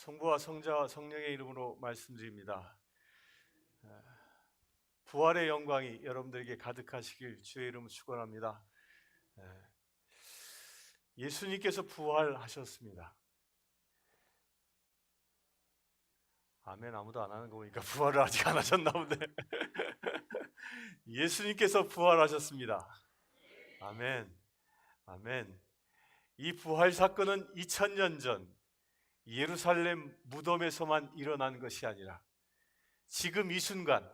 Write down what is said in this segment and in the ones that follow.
성부와 성자와 성령의 이름으로 말씀드립니다. 부활의 영광이 여러분들에게 가득하시길 주의 이름으로 축원합니다. 예수님께서 부활하셨습니다. 아멘. 아무도 안 하는 거 보니까 부활을 아직 안 하셨나 보네. 예수님께서 부활하셨습니다. 아멘. 아멘. 이 부활 사건은 2000년 전 예루살렘 무덤에서만 일어난 것이 아니라 지금 이 순간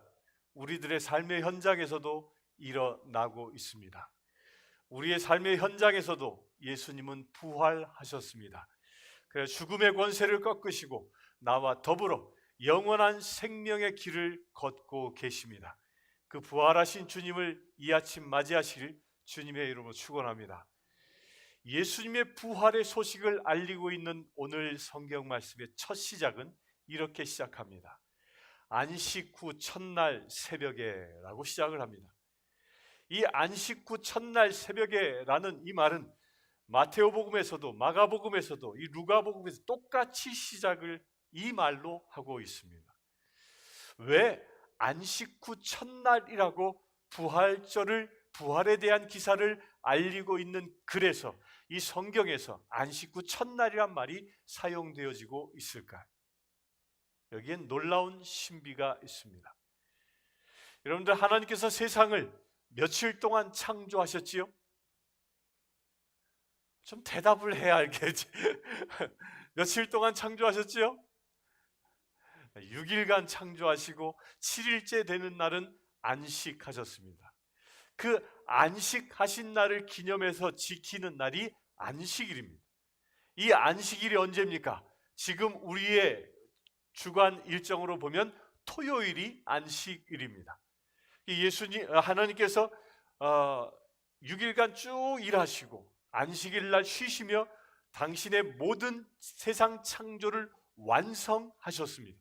우리들의 삶의 현장에서도 일어나고 있습니다. 우리의 삶의 현장에서도 예수님은 부활하셨습니다. 그래서 죽음의 권세를 꺾으시고 나와 더불어 영원한 생명의 길을 걷고 계십니다. 그 부활하신 주님을 이 아침 맞이하실 주님의 이름으로 축원합니다. 예수님의 부활의 소식을 알리고 있는 오늘 성경 말씀의 첫 시작은 이렇게 시작합니다. 안식 후 첫날 새벽에라고 시작을 합니다. 이 안식 후 첫날 새벽에라는 이 말은 마테오복음에서도 마가복음에서도 이 루가복음에서 똑같이 시작을 이 말로 하고 있습니다. 왜 안식 후 첫날이라고 부활에 대한 기사를 알리고 있는 글에서 이 성경에서 안식 후 첫날이란 말이 사용되어지고 있을까요? 여기엔 놀라운 신비가 있습니다. 여러분들, 하나님께서 세상을 며칠 동안 창조하셨지요? 좀 대답을 해야 알겠지. 며칠 동안 창조하셨지요? 6일간 창조하시고 7일째 되는 날은 안식하셨습니다. 그 안식하신 날을 기념해서 지키는 날이 안식일입니다. 이 안식일이 언제입니까? 지금 우리의 주간 일정으로 보면 토요일이 안식일입니다. 하나님께서 6일간 쭉 일하시고 안식일 날 쉬시며 당신의 모든 세상 창조를 완성하셨습니다.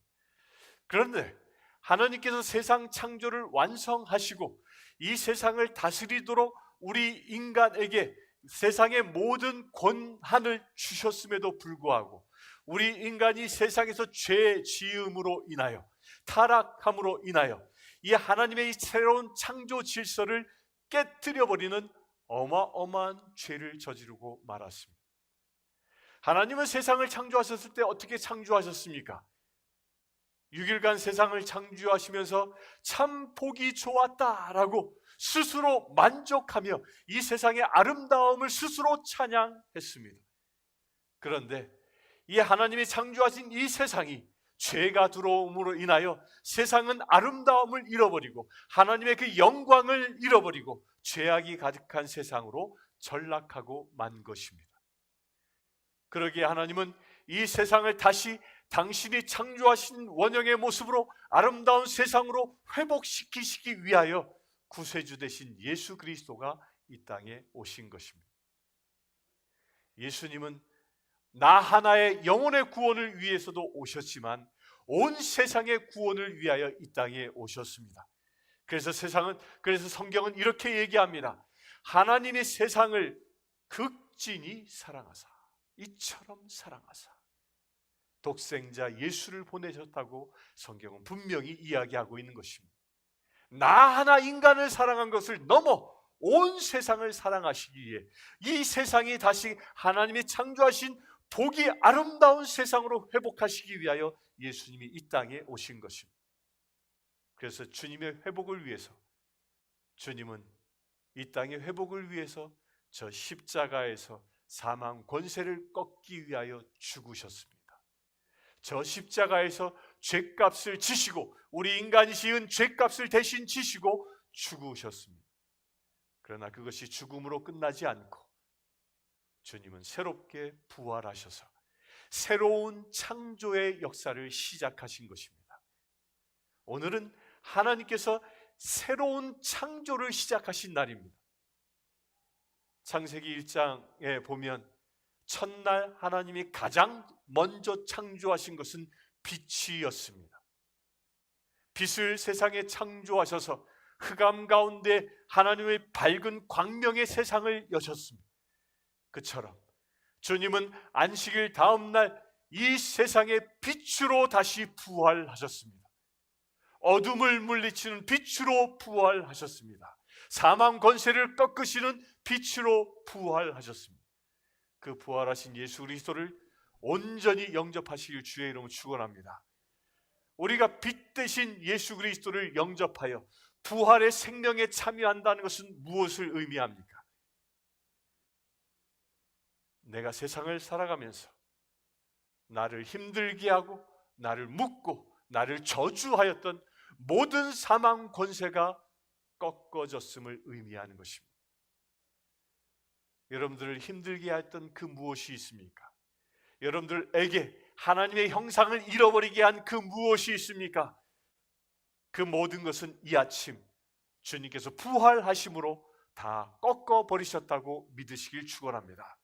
그런데 하나님께서 세상 창조를 완성하시고 이 세상을 다스리도록 우리 인간에게 세상의 모든 권한을 주셨음에도 불구하고 우리 인간이 세상에서 죄 지음으로 인하여 타락함으로 인하여 이 하나님의 이 새로운 창조 질서를 깨뜨려버리는 어마어마한 죄를 저지르고 말았습니다. 하나님은 세상을 창조하셨을 때 어떻게 창조하셨습니까? 6일간 세상을 창조하시면서 참 보기 좋았다라고 스스로 만족하며 이 세상의 아름다움을 스스로 찬양했습니다. 그런데 이 하나님이 창조하신 이 세상이 죄가 들어옴으로 인하여 세상은 아름다움을 잃어버리고 하나님의 그 영광을 잃어버리고 죄악이 가득한 세상으로 전락하고 만 것입니다. 그러기에 하나님은 이 세상을 다시 당신이 창조하신 원형의 모습으로 아름다운 세상으로 회복시키시기 위하여 구세주 되신 예수 그리스도가 이 땅에 오신 것입니다. 예수님은 나 하나의 영혼의 구원을 위해서도 오셨지만 온 세상의 구원을 위하여 이 땅에 오셨습니다. 그래서 성경은 이렇게 얘기합니다. 하나님이 세상을 극진히 사랑하사 이처럼 사랑하사 독생자 예수를 보내셨다고 성경은 분명히 이야기하고 있는 것입니다. 나 하나 인간을 사랑한 것을 넘어 온 세상을 사랑하시기에 이 세상이 다시 하나님이 창조하신 보기 아름다운 세상으로 회복하시기 위하여 예수님이 이 땅에 오신 것입니다. 그래서 주님의 회복을 위해서 주님은 이 땅의 회복을 위해서 저 십자가에서 사망 권세를 꺾기 위하여 죽으셨습니다. 저 십자가에서 죄값을 지시고 우리 인간이 지은 죄값을 대신 지시고 죽으셨습니다. 그러나 그것이 죽음으로 끝나지 않고 주님은 새롭게 부활하셔서 새로운 창조의 역사를 시작하신 것입니다. 오늘은 하나님께서 새로운 창조를 시작하신 날입니다. 창세기 1장에 보면 첫날 하나님이 가장 먼저 창조하신 것은 빛이었습니다. 빛을 세상에 창조하셔서 흑암 가운데 하나님의 밝은 광명의 세상을 여셨습니다. 그처럼 주님은 안식일 다음 날 이 세상의 빛으로 다시 부활하셨습니다. 어둠을 물리치는 빛으로 부활하셨습니다. 사망 권세를 꺾으시는 빛으로 부활하셨습니다. 그 부활하신 예수 그리스도를 온전히 영접하시길 주의 이름으로 축원합니다. 우리가 빛 대신 예수 그리스도를 영접하여 부활의 생명에 참여한다는 것은 무엇을 의미합니까? 내가 세상을 살아가면서 나를 힘들게 하고 나를 묶고 나를 저주하였던 모든 사망 권세가 꺾어졌음을 의미하는 것입니다. 여러분들을 힘들게 했던 그 무엇이 있습니까? 여러분들에게 하나님의 형상을 잃어버리게 한 그 무엇이 있습니까? 그 모든 것은 이 아침 주님께서 부활하심으로 다 꺾어버리셨다고 믿으시길 축원합니다.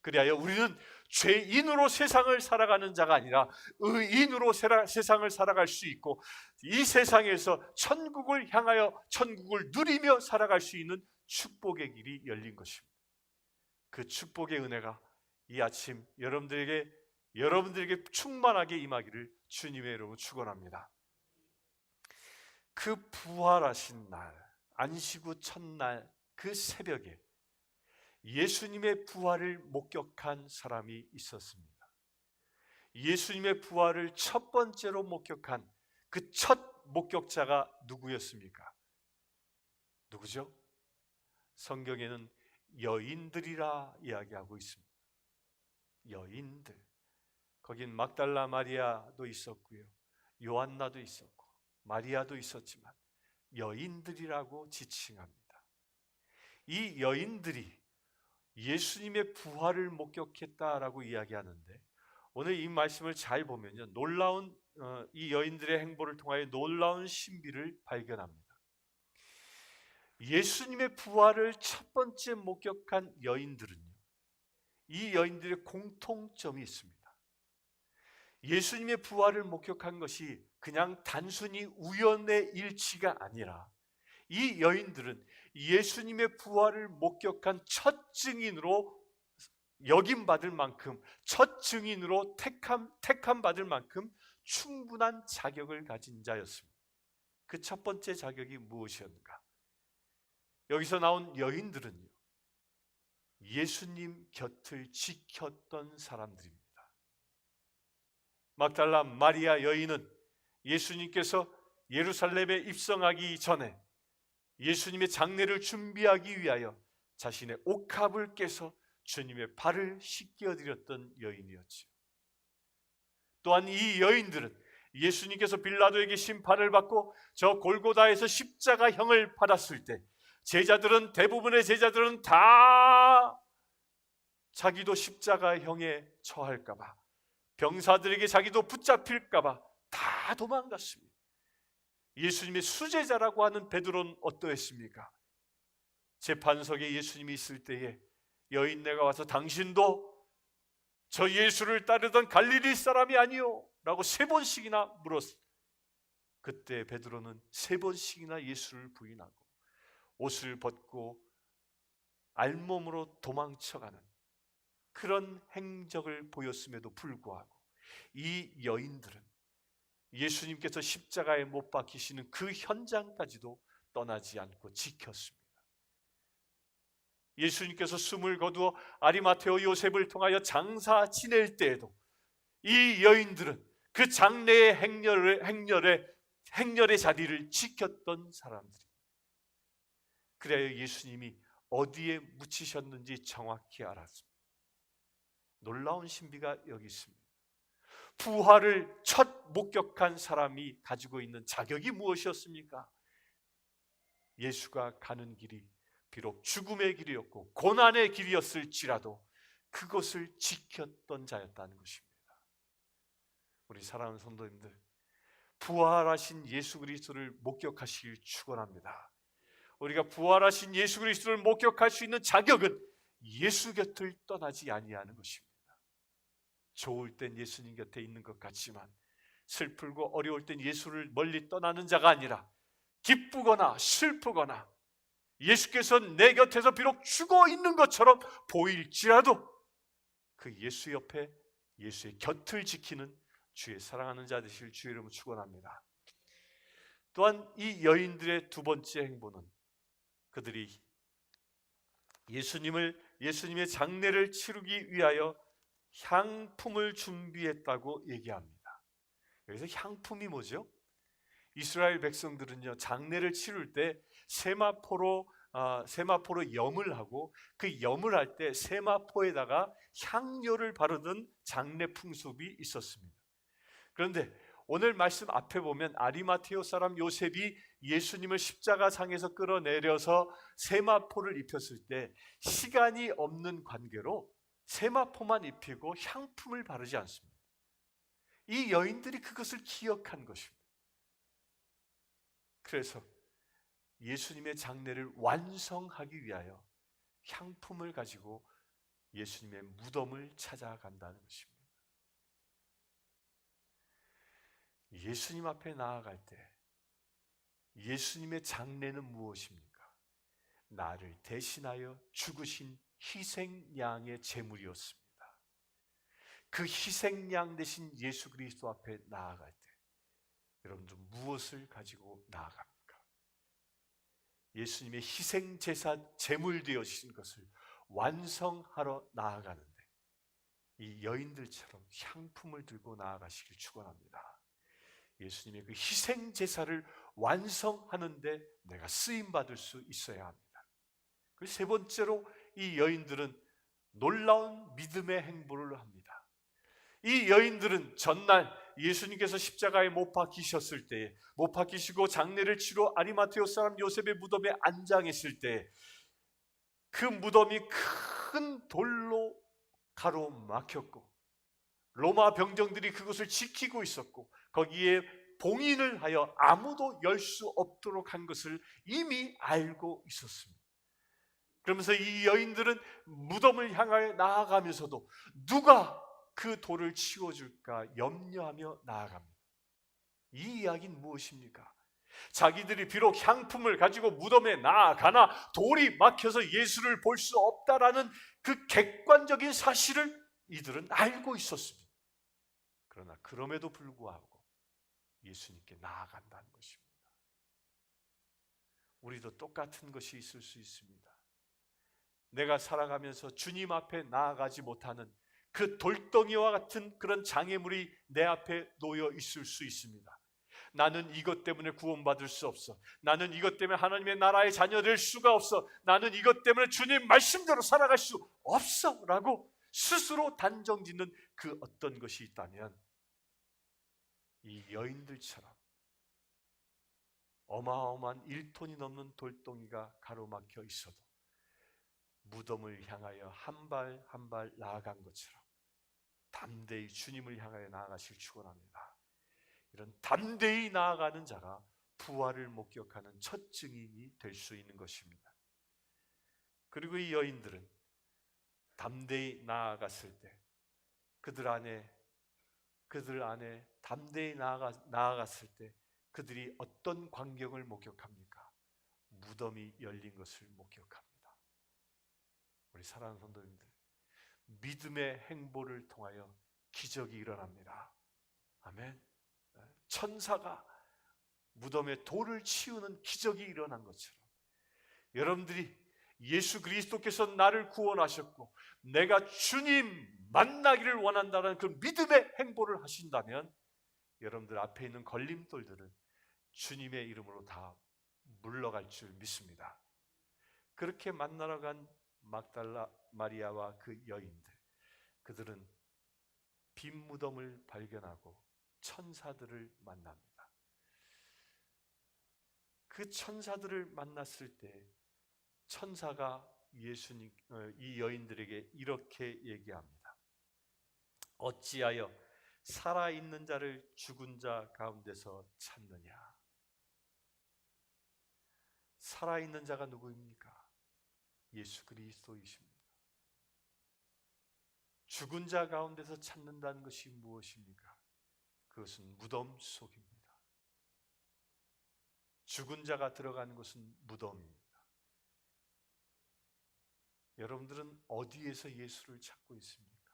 그리하여 우리는 죄인으로 세상을 살아가는 자가 아니라 의인으로 세상을 살아갈 수 있고, 이 세상에서 천국을 향하여 천국을 누리며 살아갈 수 있는 축복의 길이 열린 것입니다. 그 축복의 은혜가 이 아침 여러분들에게 충만하게 임하기를 주님의 이름으로 축원합니다. 그 부활하신 날, 안식 후 첫날 그 새벽에 예수님의 부활을 목격한 사람이 있었습니다. 예수님의 부활을 첫 번째로 목격한 그 첫 목격자가 누구였습니까? 누구죠? 성경에는 여인들이라 이야기하고 있습니다. 여인들. 거긴 막달라 마리아도 있었고요, 요한나도 있었고 마리아도 있었지만 여인들이라고 지칭합니다. 이 여인들이 예수님의 부활을 목격했다라고 이야기하는데, 오늘 이 말씀을 잘 보면요, 놀라운 이 여인들의 행보를 통하여 놀라운 신비를 발견합니다. 예수님의 부활을 첫 번째 목격한 여인들은요, 이 여인들의 공통점이 있습니다. 예수님의 부활을 목격한 것이 그냥 단순히 우연의 일치가 아니라, 이 여인들은 예수님의 부활을 목격한 첫 증인으로 여김받을 만큼, 첫 증인으로 택함 받을 만큼 충분한 자격을 가진 자였습니다. 그 첫 번째 자격이 무엇이었는가? 여기서 나온 여인들은요, 예수님 곁을 지켰던 사람들입니다. 막달라 마리아 여인은 예수님께서 예루살렘에 입성하기 전에 예수님의 장례를 준비하기 위하여 자신의 옥합을 깨서 주님의 발을 씻겨드렸던 여인이었지요. 또한 이 여인들은 예수님께서 빌라도에게 심판을 받고 저 골고다에서 십자가형을 받았을 때 대부분의 제자들은 다 자기도 십자가형에 처할까 봐, 병사들에게 자기도 붙잡힐까 봐 다 도망갔습니다. 예수님의 수제자라고 하는 베드로는 어떠했습니까? 재판석에 예수님이 있을 때에 여인네가 와서 당신도 저 예수를 따르던 갈릴리 사람이 아니요? 라고 3번씩이나 물었어요. 그때 베드로는 3번씩이나 예수를 부인하고 옷을 벗고 알몸으로 도망쳐가는 그런 행적을 보였음에도 불구하고 이 여인들은 예수님께서 십자가에 못 박히시는 그 현장까지도 떠나지 않고 지켰습니다. 예수님께서 숨을 거두어 아리마테오 요셉을 통하여 장사 지낼 때에도 이 여인들은 그 장례의 행렬의 자리를 지켰던 사람들입니다. 그래야 예수님이 어디에 묻히셨는지 정확히 알았습니다. 놀라운 신비가 여기 있습니다. 부활을 첫 목격한 사람이 가지고 있는 자격이 무엇이었습니까? 예수가 가는 길이 비록 죽음의 길이었고 고난의 길이었을지라도 그것을 지켰던 자였다는 것입니다. 우리 사랑하는 성도님들, 부활하신 예수 그리스도를 목격하시길 축원합니다. 우리가 부활하신 예수 그리스도를 목격할 수 있는 자격은 예수 곁을 떠나지 아니하는 것입니다. 좋을 땐 예수님 곁에 있는 것 같지만 슬프고 어려울 땐 예수를 멀리 떠나는 자가 아니라, 기쁘거나 슬프거나 예수께서 내 곁에서 비록 죽어 있는 것처럼 보일지라도 그 예수 옆에 예수의 곁을 지키는 주의 사랑하는 자 되실 주의 이름으로 축원합니다. 또한 이 여인들의 두 번째 행보는 그들이 예수님의 장례를 치르기 위하여 향품을 준비했다고 얘기합니다. 여기서 향품이 뭐죠? 이스라엘 백성들은요, 장례를 치를 때 세마포로 염을 하고, 그 염을 할 때 세마포에다가 향료를 바르던 장례 풍습이 있었습니다. 그런데 오늘 말씀 앞에 보면 아리마테오 사람 요셉이 예수님을 십자가상에서 끌어내려서 세마포를 입혔을 때 시간이 없는 관계로 세마포만 입히고 향품을 바르지 않습니다. 이 여인들이 그것을 기억한 것입니다. 그래서 예수님의 장례를 완성하기 위하여 향품을 가지고 예수님의 무덤을 찾아간다는 것입니다. 예수님 앞에 나아갈 때 예수님의 장례는 무엇입니까? 나를 대신하여 죽으신 희생양의 제물이었습니다. 그 희생양 대신 예수 그리스도 앞에 나아갈 때 여러분들 무엇을 가지고 나아갑니까? 예수님의 희생제사 제물 되어진 것을 완성하러 나아가는데 이 여인들처럼 향품을 들고 나아가시길 축원합니다. 예수님의 그 희생제사를 완성하는데 내가 쓰임받을 수 있어야 합니다. 그리고 세 번째로 이 여인들은 놀라운 믿음의 행보를 합니다. 이 여인들은 전날 예수님께서 십자가에 못 박히셨을 때, 못 박히시고 장례를 치러 아리마테오 사람 요셉의 무덤에 안장했을 때 그 무덤이 큰 돌로 가로막혔고 로마 병정들이 그것을 지키고 있었고 거기에 봉인을 하여 아무도 열 수 없도록 한 것을 이미 알고 있었습니다. 그러면서 이 여인들은 무덤을 향하여 나아가면서도 누가 그 돌을 치워줄까 염려하며 나아갑니다. 이 이야기는 무엇입니까? 자기들이 비록 향품을 가지고 무덤에 나아가나 돌이 막혀서 예수를 볼 수 없다라는 그 객관적인 사실을 이들은 알고 있었습니다. 그러나 그럼에도 불구하고 예수님께 나아간다는 것입니다. 우리도 똑같은 것이 있을 수 있습니다. 내가 살아가면서 주님 앞에 나아가지 못하는 그 돌덩이와 같은 그런 장애물이 내 앞에 놓여 있을 수 있습니다. 나는 이것 때문에 구원받을 수 없어. 나는 이것 때문에 하나님의 나라의 자녀 될 수가 없어. 나는 이것 때문에 주님 말씀대로 살아갈 수 없어 라고 스스로 단정짓는 그 어떤 것이 있다면 이 여인들처럼 어마어마한 1톤이 넘는 돌덩이가 가로막혀 있어도 무덤을 향하여 한 발 한 발 나아간 것처럼 담대히 주님을 향하여 나아가실 축원합니다. 이런 담대히 나아가는 자가 부활을 목격하는 첫 증인이 될 수 있는 것입니다. 그리고 이 여인들은 담대히 나아갔을 때 그들 안에 담대히 나아갔을 때 그들이 어떤 광경을 목격합니까? 무덤이 열린 것을 목격합니다. 우리 사랑하는 성도님들, 믿음의 행보를 통하여 기적이 일어납니다. 아멘. 천사가 무덤에 돌을 치우는 기적이 일어난 것처럼 여러분들이 예수 그리스도께서 나를 구원하셨고 내가 주님 만나기를 원한다는 그 믿음의 행보를 하신다면 여러분들 앞에 있는 걸림돌들은 주님의 이름으로 다 물러갈 줄 믿습니다. 그렇게 만나러 간 막달라 마리아와 그 여인들, 그들은 빈 무덤을 발견하고 천사들을 만납니다. 그 천사들을 만났을 때 천사가 이 여인들에게 이렇게 얘기합니다. 어찌하여 살아있는 자를 죽은 자 가운데서 찾느냐? 살아있는 자가 누구입니까? 예수 그리스도이십니다. 죽은 자 가운데서 찾는다는 것이 무엇입니까? 그것은 무덤 속입니다. 죽은 자가 들어가는 것은 무덤입니다. 여러분들은 어디에서 예수를 찾고 있습니까?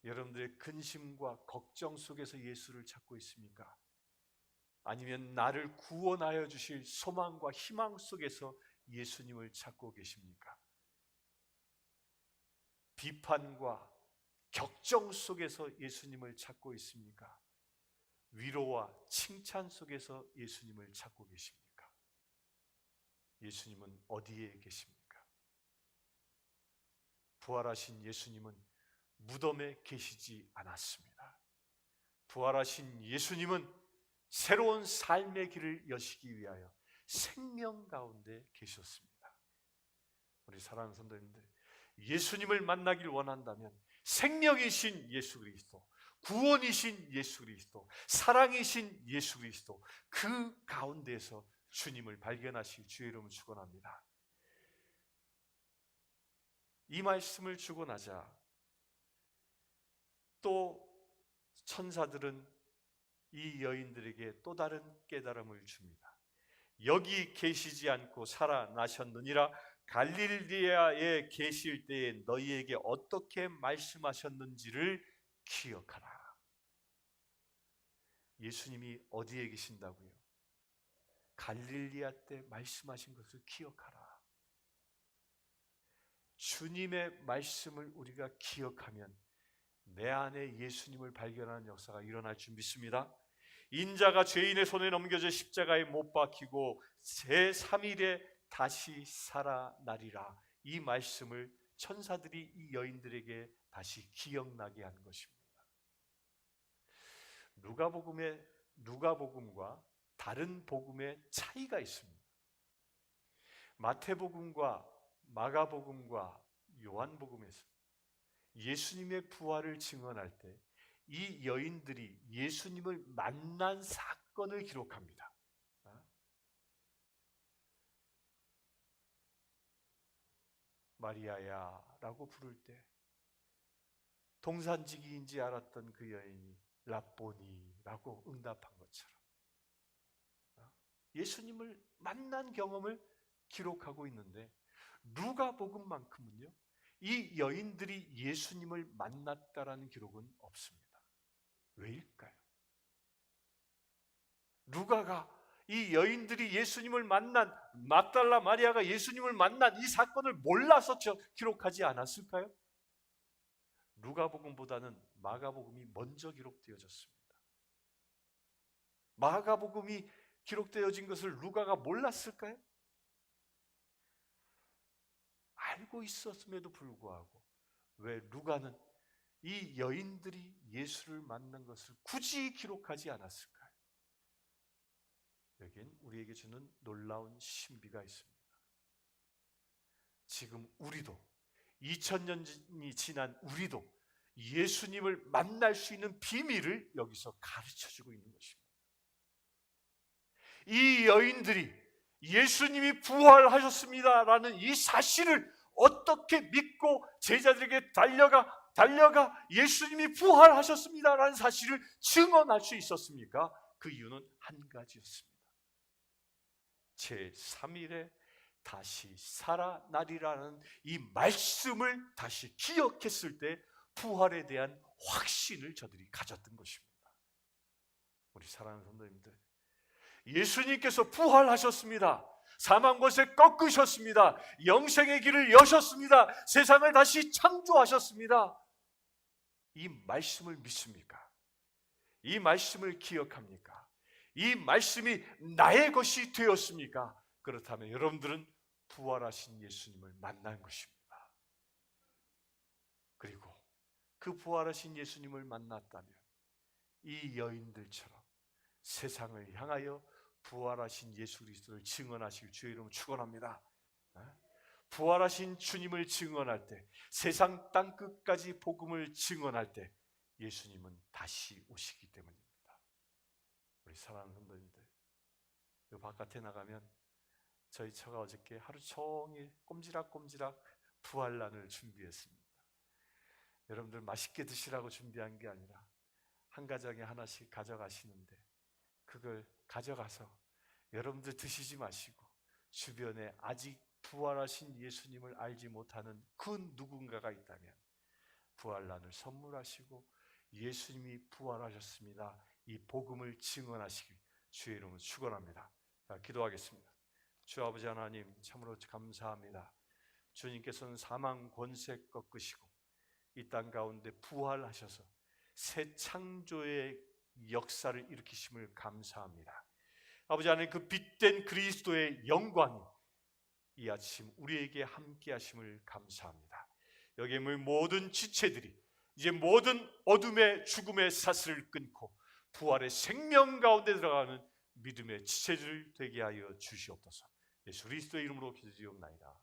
여러분들의 근심과 걱정 속에서 예수를 찾고 있습니까? 아니면 나를 구원하여 주실 소망과 희망 속에서 예수님을 찾고 계십니까? 비판과 격정 속에서 예수님을 찾고 있습니까? 위로와 칭찬 속에서 예수님을 찾고 계십니까? 예수님은 어디에 계십니까? 부활하신 예수님은 무덤에 계시지 않았습니다. 부활하신 예수님은 새로운 삶의 길을 여시기 위하여 생명 가운데 계셨습니다. 우리 사랑하는 성도님들, 예수님을 만나길 원한다면 생명이신 예수 그리스도, 구원이신 예수 그리스도, 사랑이신 예수 그리스도, 그 가운데서 주님을 발견하실 주의 이름을 축원합니다. 이 말씀을 주고 나자 또 천사들은 이 여인들에게 또 다른 깨달음을 줍니다. 여기 계시지 않고 살아나셨느니라. 갈릴리아에 계실 때에 너희에게 어떻게 말씀하셨는지를 기억하라. 예수님이 어디에 계신다고요? 갈릴리아 때 말씀하신 것을 기억하라. 주님의 말씀을 우리가 기억하면 내 안에 예수님을 발견하는 역사가 일어날 줄 믿습니다. 인자가 죄인의 손에 넘겨져 십자가에 못 박히고 제3일에 다시 살아나리라. 이 말씀을 천사들이 이 여인들에게 다시 기억나게 한 것입니다. 누가복음과 다른 복음의 차이가 있습니다. 마태복음과 마가복음과 요한복음에서 예수님의 부활을 증언할 때 이 여인들이 예수님을 만난 사건을 기록합니다. 마리아야 라고 부를 때 동산지기인지 알았던 그 여인이 라보니라고 응답한 것처럼 예수님을 만난 경험을 기록하고 있는데, 누가복음만큼은요 이 여인들이 예수님을 만났다라는 기록은 없습니다. 왜일까요? 누가가 이 여인들이 예수님을 만난, 막달라 마리아가 예수님을 만난 이 사건을 몰라서 기록하지 않았을까요? 누가복음보다는 마가복음이 먼저 기록되어졌습니다. 마가복음이 기록되어진 것을 누가가 몰랐을까요? 알고 있었음에도 불구하고 왜 누가는 이 여인들이 예수를 만난 것을 굳이 기록하지 않았을까요? 여기엔 우리에게 주는 놀라운 신비가 있습니다. 지금 우리도 2000년이 지난 우리도 예수님을 만날 수 있는 비밀을 여기서 가르쳐주고 있는 것입니다. 이 여인들이 예수님이 부활하셨습니다라는 이 사실을 어떻게 믿고 제자들에게 달려가 예수님이 부활하셨습니다라는 사실을 증언할 수 있었습니까? 그 이유는 한 가지였습니다. 제3일에 다시 살아나리라는 이 말씀을 다시 기억했을 때 부활에 대한 확신을 저들이 가졌던 것입니다. 우리 사랑하는 성도님들, 예수님께서 부활하셨습니다. 사망 권세 꺾으셨습니다. 영생의 길을 여셨습니다. 세상을 다시 창조하셨습니다. 이 말씀을 믿습니까? 이 말씀을 기억합니까? 이 말씀이 나의 것이 되었습니까? 그렇다면 여러분들은 부활하신 예수님을 만난 것입니다. 그리고 그 부활하신 예수님을 만났다면 이 여인들처럼 세상을 향하여 부활하신 예수 그리스도를 증언하실 주의 이름을 축원합니다. 부활하신 주님을 증언할 때, 세상 땅 끝까지 복음을 증언할 때 예수님은 다시 오시기 때문입니다. 우리 사랑하는 성도님들, 그 바깥에 나가면 저희 처가 어저께 하루 종일 꼼지락꼼지락 부활란을 준비했습니다. 여러분들 맛있게 드시라고 준비한 게 아니라 한 가정에 하나씩 가져가시는데, 그걸 가져가서 여러분들 드시지 마시고 주변에 아직 부활하신 예수님을 알지 못하는 그 누군가가 있다면 부활란을 선물하시고 예수님이 부활하셨습니다. 이 복음을 증언하시기 주의 이름으로 축원합니다. 자, 기도하겠습니다. 주 아버지 하나님, 참으로 감사합니다. 주님께서는 사망 권세 꺾으시고 이 땅 가운데 부활하셔서 새 창조의 역사를 일으키심을 감사합니다. 아버지 하나님, 그 빛된 그리스도의 영광이 이 아침 우리에게 함께 하심을 감사합니다. 여기에 모든 지체들이 이제 모든 어둠의 죽음의 사슬을 끊고 부활의 생명 가운데 들어가는 믿음의 지체들 되게 하여 주시옵소서. 예수 그리스도의 이름으로 기도드리옵나이다.